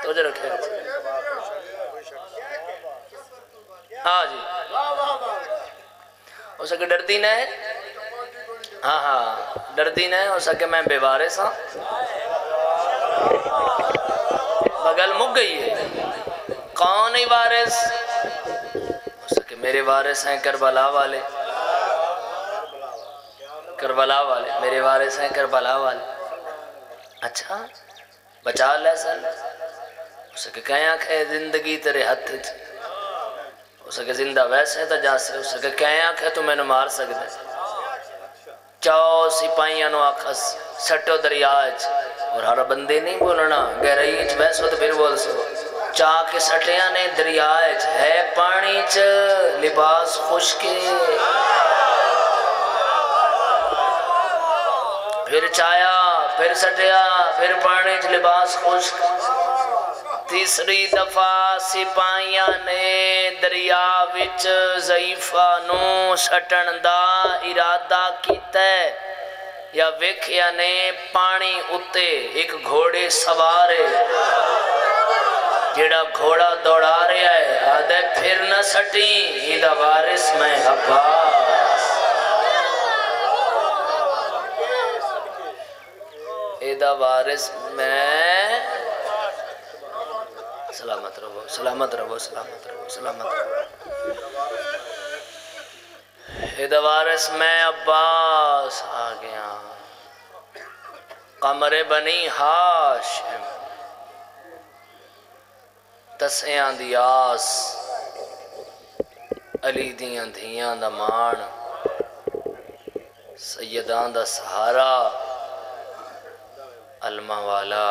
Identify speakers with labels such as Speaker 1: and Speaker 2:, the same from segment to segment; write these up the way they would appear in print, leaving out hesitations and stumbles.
Speaker 1: توجہ رکھے ہاں جی ہو سکے ڈردی نہ ہے ہاں ہاں ڈردی نہ ہے ہو سکے میں بے وارث ہاں بغل مک گئی ہے کون ہی وارث ہو سکے میرے وارث ہیں کربلا والے کربلا والے میرے وارث ہیں کربلا والے اچھا بچا لے سن ہو سکے کہیں آنکھیں زندگی تیرے ہتھ ہو سکے زندہ ویسے تا جا سے ہو سکے کہیں آنکھیں تو میں نے مار سکتے چاو سپائیاں نو آکھس سٹو دریاج اور ہر بندے نہیں بولنا گہرائیچ ویسو تو پھر بول سو چاہ کے سٹیاں نے دریاج ہے پانی چ لباس خشکے پھر چایا پھر سٹیا پھر پانی چ لباس خشک تیسری دفعہ سپاہیاں نے دریا وچ ضعیفہ نو سٹن دا ارادہ کیتا ہے یا ویکھیا نے پانی اتے ایک گھوڑے سوارے جیڑا گھوڑا دوڑا رہا ہے آدھے پھر نہ سٹی ایدہ وارث میں عباس ایدہ وارث میں سلامت رہو سلامت رہو سلامت رہو سلامت رہو ایدہ وارث میں عباس آگیا قمر بنی ہاشم تسیاں دی آس علی دیاں دھیاں دا مان سیدان دا سہارا علمہ والا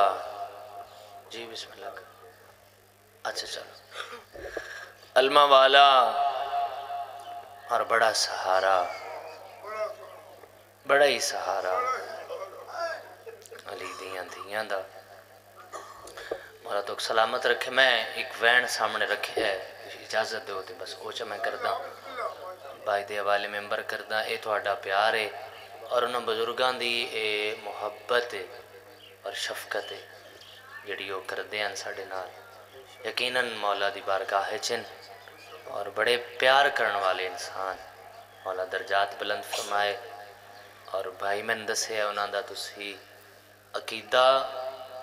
Speaker 1: جی بسم اللہ اچھا چلو علمہ والا اور بڑا سہارا بڑا ہی سہارا علی دیاں دھیاں دا مولا تو سلامت رکھے میں ایک وین سامنے رکھے ہے اجازت دو تے بس اوچا میں کردہ بھائی دے حوالے ممبر کردہ اے تو اڈا پیار ہے اور انہوں بزرگان دی اے محبت اور شفقت جڑیو کردے ہیں ساڑے نال یقیناً مولا دی بارگاہ چن اور بڑے پیار کرن والے انسان مولا درجات بلند فرمائے اور بھائی میں دسے انہاں دا تسی عقیدہ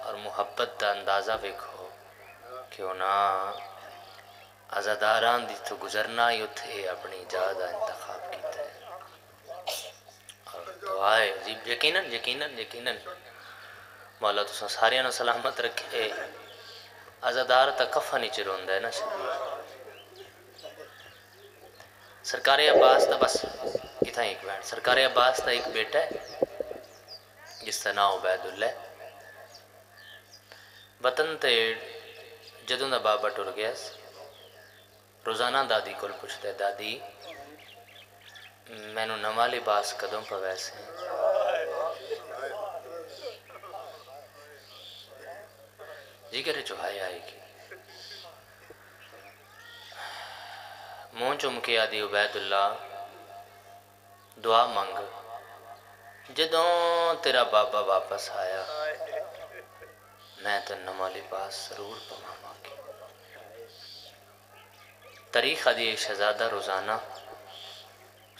Speaker 1: اور محبت دا اندازہ ویکھو کہ انہاں عزاداران دی تو گزرنا ہی اتھے اپنی جا دا انتخاب کیتا ہے اور دعائے یقیناً مولا تو ساریاں سلامت رکھے عزادار تا کفا نہیں چروندہ ہے نا شبیر سرکار عباس تا بس اتھا ایک بین سرکار عباس تا ایک بیٹا ہے جس تا نام عبید اللہ وطن تے جدوں دا بابا ٹر گیا روزانہ دادی کول پوچھتے دادی میں نو نواں لباس کدوں پوے سے جگر چوہائی آئے گی مون چم کے آدھی عبید اللہ دعا مانگ جدوں تیرا بابا واپس آیا میں تو نواں لباس ضرور پواں گی تاریخ دی شہزادہ روزانہ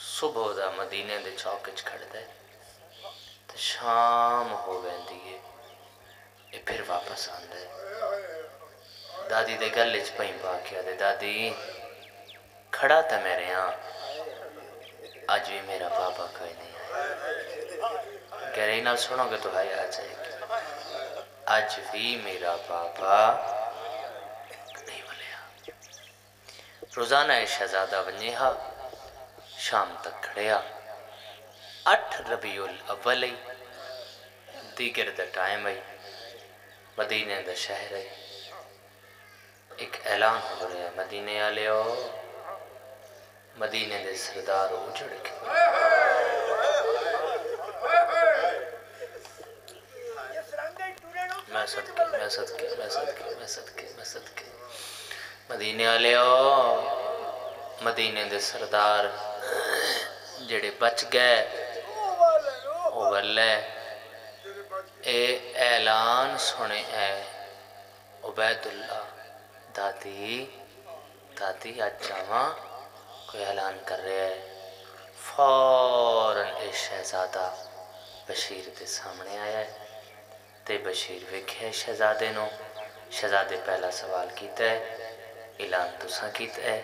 Speaker 1: صبح دا مدینے دے چوکچ کھڑ دے تو شام ہو ویندی ہے یہ پھر واپس آندے دادی دے گلے چ پئیں پا کے آدھے دادی کھڑا تھا میرے ہاں آج بھی میرا بابا کوئی نہیں آیا گہرائی نال سنو گے تو آیا جائے گی آج بھی میرا بابا نہیں بولیا روزانہ شہزادہ ونجیہا شام تک کھڑیا 8 ربیع الاول دیگر دا ٹائم ہے مدینے دا شہر ہے ایک اعلان ہو رہا ہے مدینے آلے ہو مدینے دے سردار اجڑ کے میں صدقے مدینے آلے ہو مدینے دے سردار جڑے بچ گئے وہ والے اے اعلان سنے ہے عبید اللہ دادی دادی آج جاواں کوئی اعلان کر رہے ہے. فوراً ایک شہزادہ بشیر دے سامنے آیا ہے تے بشیر ویکھے شہزادے نو. شہزادے پہلا سوال کیتا ہے اعلان تساں کیتا ہے؟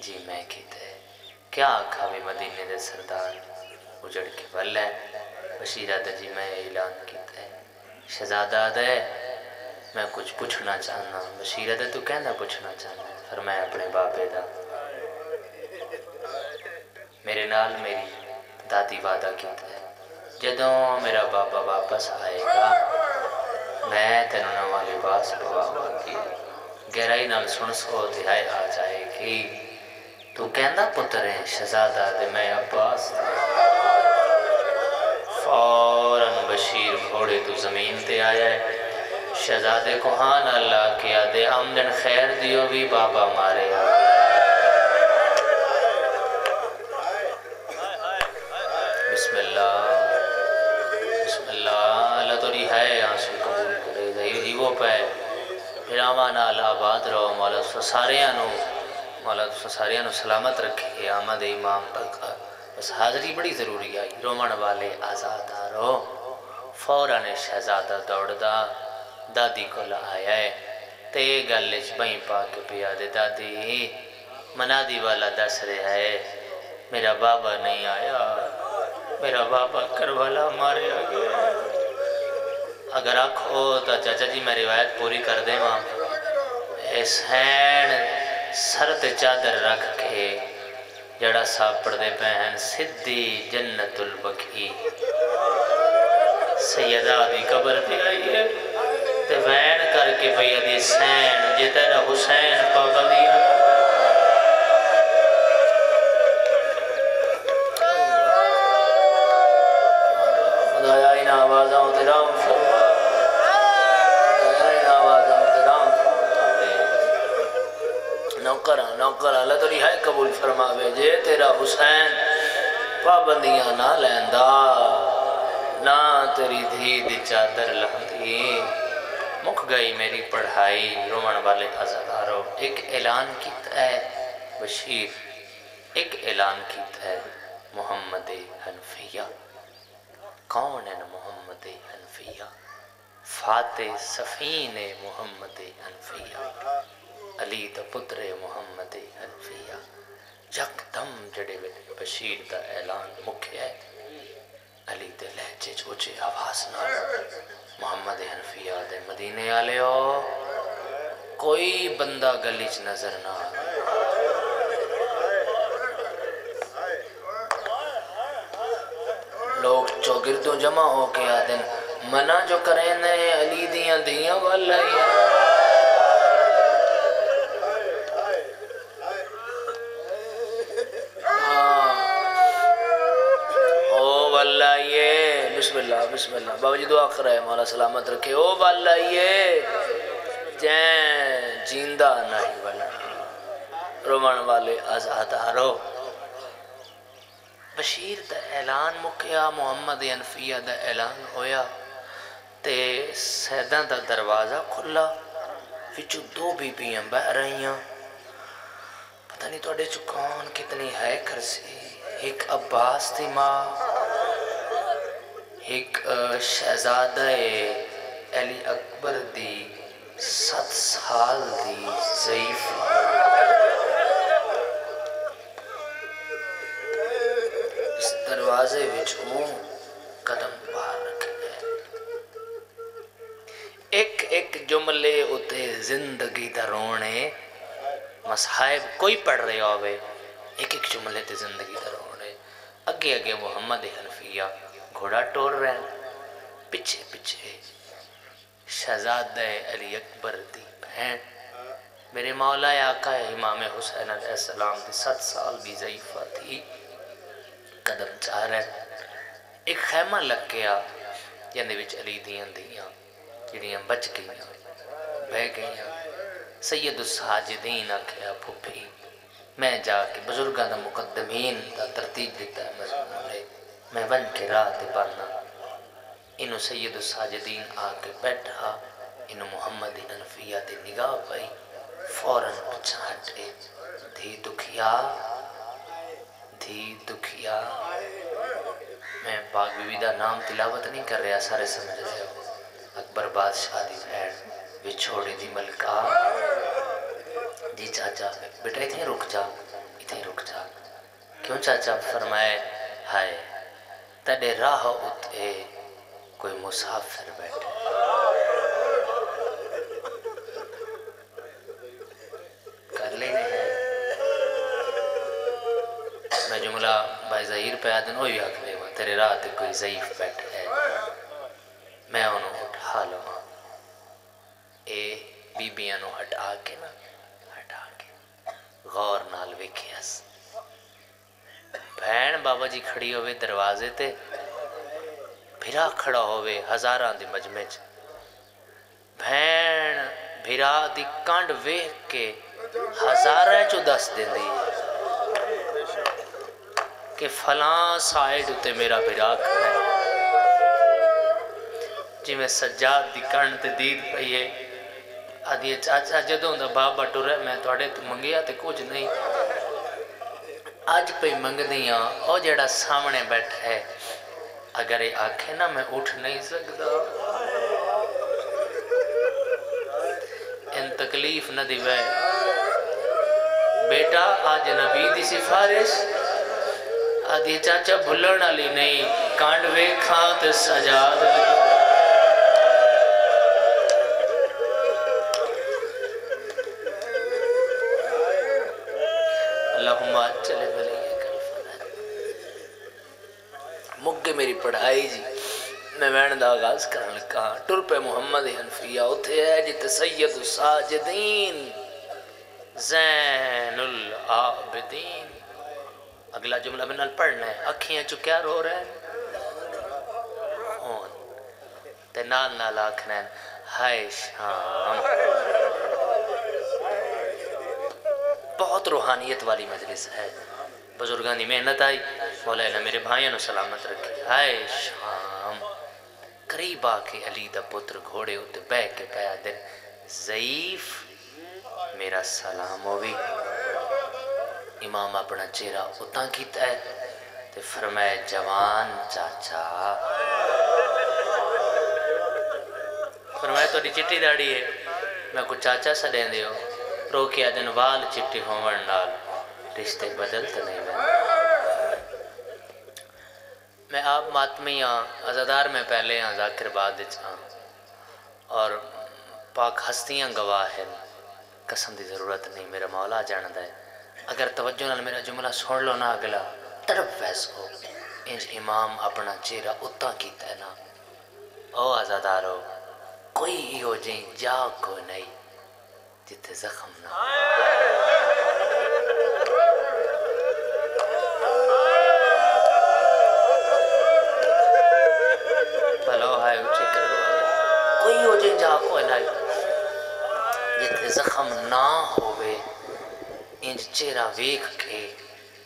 Speaker 1: جی میں کیتا ہے. کیا آکھا بھی مدینے دے سردار اجڑ کے بل ہے. بشیر آدھا جی میں اعلان کیتا ہے. شہزادہ آدھا ہے میں کچھ پوچھنا چاہنا. بشیر آدھا تو کہنا پوچھنا چاہنا. فرمایا اپنے باپے دا میرے نال میری دادی وعدہ کیتا ہے جدوں میرا بابا واپس آئے گا میں تینوں نواں لباس پواواں گی. گہرائی نال سن سو دہائی آ جائے گی. تو کہندا پتر ہے شہزادہ دے میں عباس. فوراً بشیر گھوڑے تو زمین تے آیا ہے. شہزادے کو ہاں نہ لا کے آدھے آمدن خیر دیو بھی بابا مارے آ. بسم اللہ بسم اللہ. اللہ تو رہائے آنسو قبول کرے. ظہیر جیوو پہ پھر آمان آل آباد رہو. مولا ساریاں نو سلامت رکھے. آمد امام تک بس حاضری بڑی ضروری آئی. رومن والے آزاد آرو. فوراً شہزادہ دوڑدا دادی کو آیا ہے تے گلچ بہیں پا کے پیا دے دادی منادی والا دس رہا ہے میرا بابا نہیں آیا. میرا بابا کربلا مارے آ گیا. اگر آکھو تو چاچا جی میں روایت پوری کر دے ماں. حسین سر تے چادر رکھ کے جڑا صاحب پڑھ دے پہن سدھی جنت البقی سیدہ دی قبر پہ آئی ہے تے وین کر کے بھئی ادھی حسین جی تیرا حسین پابندیا. خدایا ان آوازاں تیرام فرما. خدایا ان آوازاں تیرام نوکرہ اللہ تو رہائی قبول فرماوے. جے تیرا حسین پابندیاں نہ لیندا نہ تیری دھی دی چادر لہندی. مک گئی میری پڑھائی. رومن والے ازادارو ایک اعلان کیتا ہے بشیر. ایک اعلان کیتا ہے محمد حنفیہ. کون ہے محمد حنفیہ؟ فاتح صفین محمد حنفیہ. علی دا پتر محمد حنفیہ. یک دم جڑے بشیر دا اعلان مکھیا ہے علی دے لہجے چوچے آواز نہ محمد حنفیہ دے مدینے آلے ہو. کوئی بندہ گلیچ نظر نہ. لوگ چوگردوں جمع ہو کے آدن منع جو کریں نے علی دیاں دیاں والا ہی. بسم اللہ بسم اللہ. بابا جی دعا کر رہے ہیں مولا سلامت رکھے. او والا یہ جین جیندہ نہیں والا. رومن والے آزادارو بشیر دا اعلان مکیا. محمد حنفیہ دا اعلان ہویا تے سیدہ دا دروازہ کھلا. وچو دو بی بیاں بہ رہیاں. پتہ نہیں توڑے چکان کتنی ہے کرسی. ایک عباس تھی ماں ایک شہزادہ علی اکبر دی 7 سال دی ضعیف. اس دروازے وچوں قدم باہر رکھ گئے. ایک ایک جملے اتے زندگی دا رونے مصحائب کوئی پڑھ رہے ہوئے ایک ایک جملے تے زندگی دا رونے. اگے اگے محمد حنفیہ گھوڑا ٹور رہے ہیں. پچھے پچھے شہزادہ علی اکبر دی بہن میرے مولا آقا امام حسین علیہ السلام دی 7 سال دی ضعیفہ تھی. قدم چاہ رہے ایک خیمہ لگ گیا جندے وچ علی دیاں جڑیاں بچ گئیاں بہ گئیاں. سید الساجدین آکھیا پھپھی میں جا کے بزرگاں دا مقدمین دا ترتیب دیتا ہے مضمون ہے میں بن کے راہ تے پڑھنا. انہوں سید الساجدین آ کے بیٹھا ان محمد انفیہ تے نگاہ پئی فوراً پچھا ہٹے دھی دکھیا میں پاک بی بی دا نام تلاوت نہیں کر رہا، سارے سمجھ رہے ہو، اکبر بادشاہ دی بہن وچھوڑی دی ملکہ جی چاچا بیٹا اتنے رک جا کیوں چاچا؟ فرمائے ہائے تڑے راہ اتے کوئی مسافر بیٹھے، کر لینے ہیں میں جملہ بھائی ظہیر پہ آدن ہوئی آکھنے ہوں تیرے راہ تے کوئی ضعیف بیٹھے ہے، میں انہوں اٹھا لوں اے بی بیاں نو ہٹا کے غور نال ویکھیاس بھین بابا جی کھڑی ہوئے دروازے تے، بھیرا کھڑا ہوئے ہزاراں دی مجمع چ، بھین بھیرا دی کانڈ ویکھ کے ہزاراں چو دس دیں دی کہ فلاں سائیڈ تے میرا بھیرا کھڑا ہے، جی میں سجاد دی کانڈ تے دید پئیے آدھی چاچا جدوں دا بابا ٹورے میں توڑے تو منگیا تے کچھ نہیں، آج پہ منگ دیاں او جڑا سامنے بیٹھا ہے اگر یہ آنکھیں نا میں اٹھ نہیں سکتا، ان تکلیف نہ دی وے بیٹا آج نبی دی سفارش آدھی چاچا بھلن علی نہیں کانڈ ویکھاں تے سجاد اللہم چلے بلے مگے میری پڑھائی جی میں وین دا آغاز کرن لکا ٹر پہ محمد حنفیہ اتھے ہے جت سید الساجدین زین العابدین، اگلا جملہ میں نال پڑھنا ہے اکھیاں چو کیا رو رہے ہیں ہون تے نال آکھنا ہے ہائے شام، بہت روحانیت والی مجلس ہے، بزرگانی محنت آئی، مولا میرے بھائیوں نے سلامت رکھے، ہائے شام قریب آکے علی دا پتر گھوڑے ہوتے بے کے پیا دن ضعیف میرا سلام ہوئی، امام اپنا چہرہ اتاں کیتا ہے تے فرمائے جوان چاچا، فرمائے توڑی چٹی داڑی ہے میں کو چاچا سا دیں دیو روکیا دن وال چٹی ہومن نال رشتے بدلتے نہیں میں آپ ماتمی ہاں عزادار میں پہلے ہاں ذاکر بعد ہاں اور پاک ہستیاں گواہ ہیں، قسم دی ضرورت نہیں میرا مولا جاندہ ہے، اگر توجہ نال میرا جملہ سوڑ لو نا اگلا طرف ویس ہو انج امام اپنا چہرہ اتاں کیتا ہے نا او عزادارو کوئی ہو جائیں جا کو نہیں جتے زخم نہ بھلو ہائے اچھے کرو کوئی ہو جائیں جا کو نہیں جتے زخم نہ ہوئے انج چہرہ ویکھ کے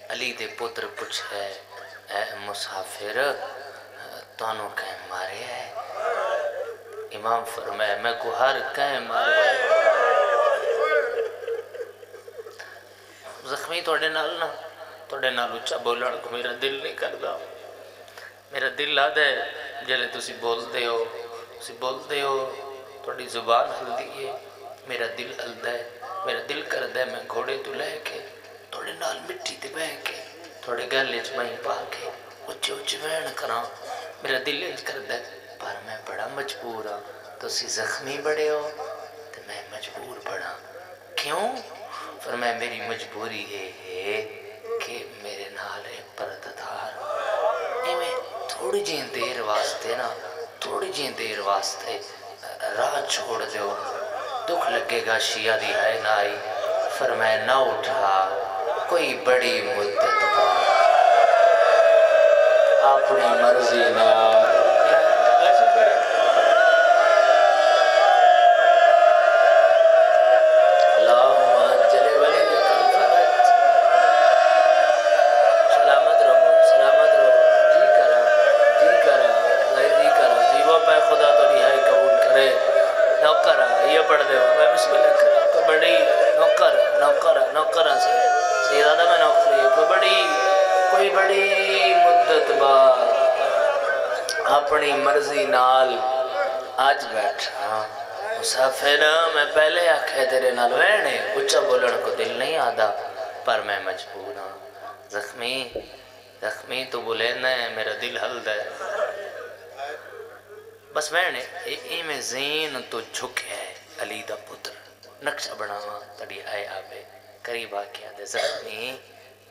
Speaker 1: علی دے پتر پوچھے اے مسافر تانوں کہیں مارے ہے؟ امام فرمائے میں کو ہر کہیں مارے ہے، زخمی توڑے نال اچھا بولن کو میرا دل نہیں کردا، میرا دل آدھے جلے تسی بولتے ہو توڑی زبان ہل دیئے میرا دل ہلدا ہے، میرا دل کردہ ہے میں گھوڑے تو لے کے توڑے نال مٹی تے بہ کے توڑے گلے چ بہیں پا کے اچھے وین کراں، میرا دل انج کردہ ہے پر میں بڑا مجبور ہاں، تسی زخمی بڑے ہو تو میں مجبور بڑا، کیوں؟ فرمایا میری مجبوری ہے کہ میرے نال ایک پرددار میں تھوڑی جین دیر واسطے راہ چھوڑ دیو، دکھ لگے گا شیعہ دی ہے نائی، فرمایا نہ اٹھا کوئی بڑی مدت اپنی مرضی نہ نوکر اپنی مرضی نال آج بیٹھا مسافر میں پہلے آکھے تیرے نال وینے اچھا بولن کو دل نہیں آدھا پر میں مجبور ہوں زخمی تو بولے ہے میرا دل حل ہے بس وینے ای میں زین تو جھکے ہے علی دا پتر نقشہ بناوا تڑی آئے آبے قریب آکیا دے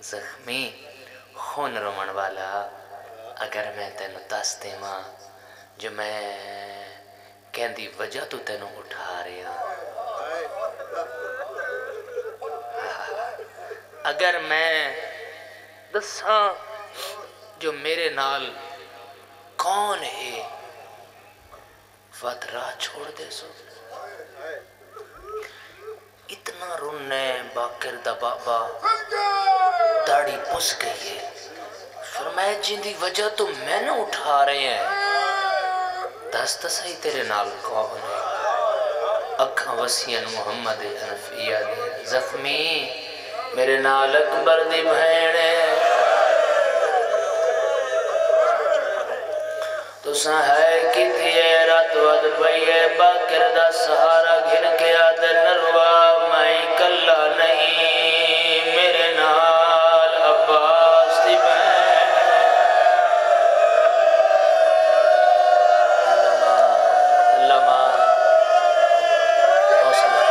Speaker 1: زخمی خون رومن والا اگر میں تینوں تاستے ماں جو میں کہندی وجہ تو تینوں اٹھا رہے ہاں اگر میں دساں جو میرے نال کون ہے وقت راہ چھوڑ دے سو اتنا رونے باکر دا بابا داڑھی پس گئی ہے فرمایا جن دی وجہ تو میں نے اٹھا رہے ہیں دست صحیح تیرے نال کون ہے اکھاں وسیعن محمد حنفیہ دے زخمی میرے نال اکبر دی بھینے تو ہے کی تھیے رات ود پئیے باکر دا سہارا گھر کے آدھے نروا میں کلا نہیں میرے نال عباس دی بہن لما حوصلہ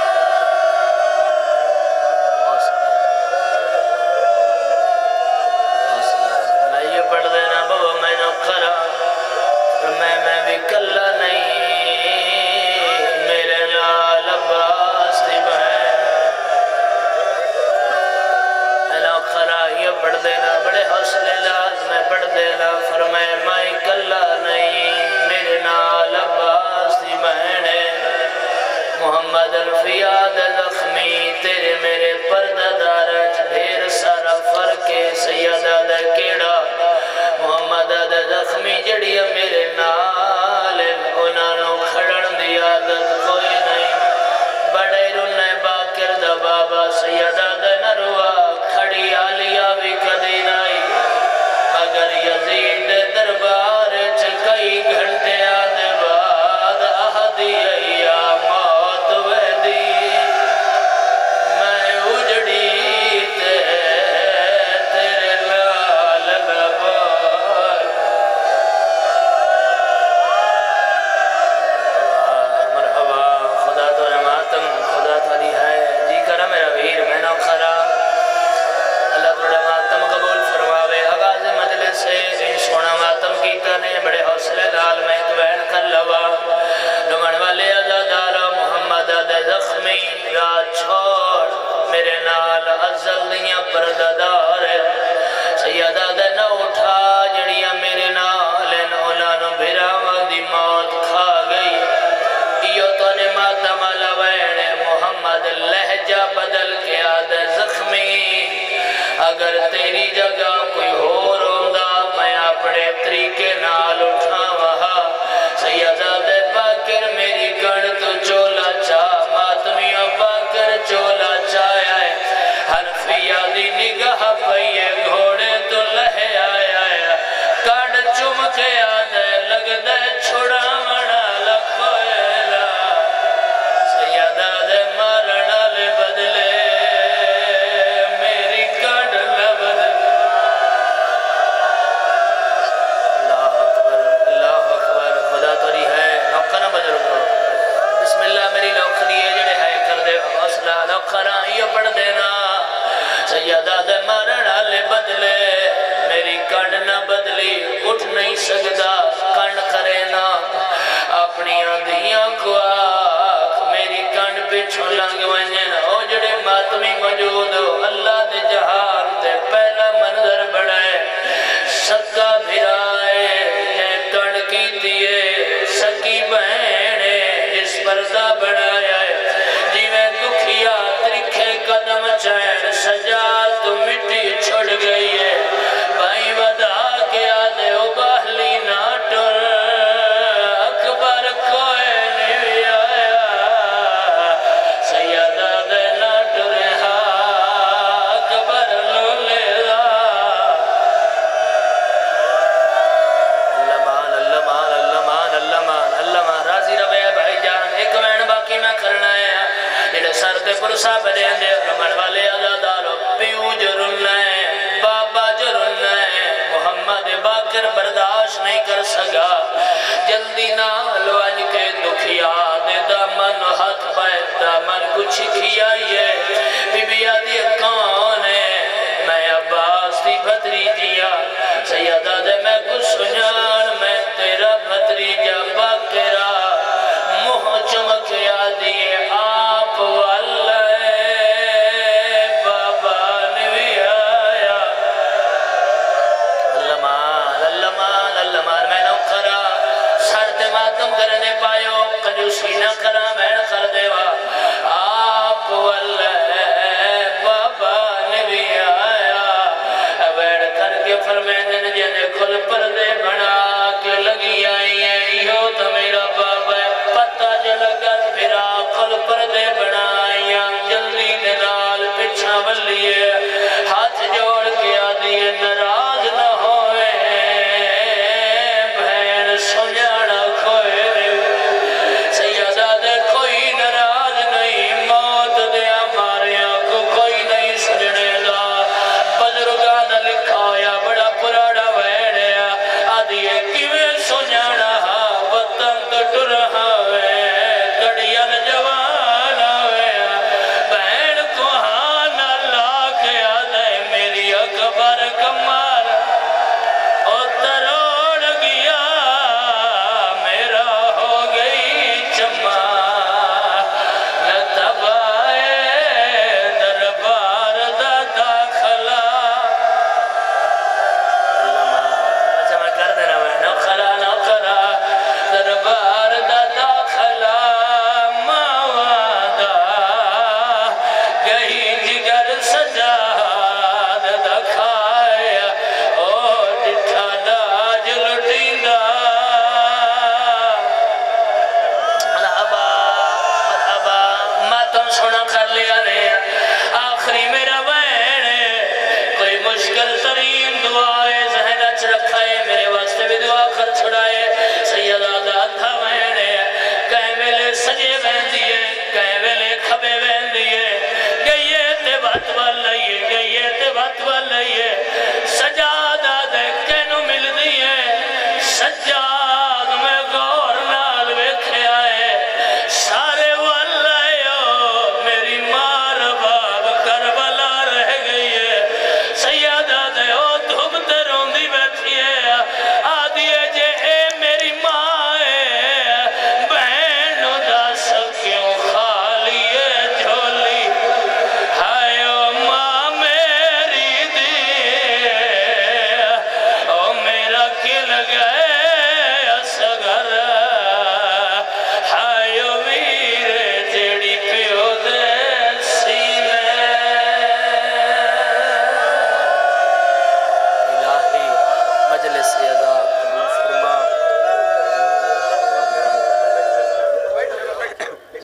Speaker 1: میں یہ پڑھ دینا بابا میں نو کرا میں بھی کلا نہیں میرے نال عباس دی بہن انا خرا یہ پڑھ دینا بڑے حوصلے لاز میں پڑھ دینا فرمائے میں کلا نہیں میرے نال عباس دی بہن محمد الفیاد زخمی تیرے میرے پردہ دارج ڈھیر سارا فرق سیدہ دا کیڑا محمد دا زخمی جڑیا میرے نال انہوں کھڑن دی عادت کوئی نہیں بڑے رنے باکر دا بابا سیدہ دا نروا کھڑی آلیا بھی کدی نہیں مگر یزید دربار چکئی گھنٹے آدھے بعد آدھی ایام موت ویدی میں اجڑی تیرے لال لبار مرحبا خدا تو ماتم خدا تاری ہے جی کرا میرا ویر میں نو خرا اللہ تھوڑا ماتم قبول فرماوے آغاز مجلس سے سونا ماتم کیتا نے بڑے حوصلے لال میں توین کر لوا نمن والے اللہ دارا محمد دے زخمی رات چھوڑ میرے نال ازل دیاں پرددار سیدہ دے نہ اٹھا جڑیاں میرے نال نولانو بھراوان دی موت کھا گئی ایو تو نے ماتم لوین محمد لہجہ بدل کے آدھے زخمی اگر تیری جگہ کوئی ہو روندہ میں اپنے طریقے نال اٹھا وہا سیدہ دے باکر میری کڑ تو چولا چاہ ماتمیوں باکر چولا چاہیا ہے حنفیہ دی نگاہ پئیے گھوڑے تو لہے آیا ہے کڑ چمکے آدھے لگ دے چھوڑا مڑا لکھوئیلا سیدہ دے مارنا لے بدلے میری کڑ لبد اللہ اکبر خدا توری ہے نوکہ نہ بدل کرو بسم اللہ میری نوکری ہے جڑے ہے کر دے حوصلہ نوکرہ یہ پڑھ دینا سیدہ دے مارنا لے بدلے میری کڑ نہ بدلی اٹھ نہیں سکتا کن کرے نا اپنی آدھیاں کو آکھ میری کن پچھو لنگ ونجن او جڑے ماتمی موجود ہو اللہ دے جہان تے پہلا منظر بڑھائے سکا بھرائے جے کن کی دیئے سکی بہنے اس پردہ بڑھایا ہے جیویں دکھیا ترکھے قدم چین سجا تو مٹی چھوڑ گئی ہے بھائی ودا کے آدھے او باہلی ناٹر اکبر کوئے نہیں آیا سیدہ دے ناٹر ہاں فتح پرسا بنے اندے رمن والے آزادارو پیو جو رنہ ہے بابا جو رنہ ہے محمد باقر برداشت نہیں کر سکا جلدی نہ لوج کے دکھیا دے دامن ہاتھ پائے دامن کچھ کیا یہ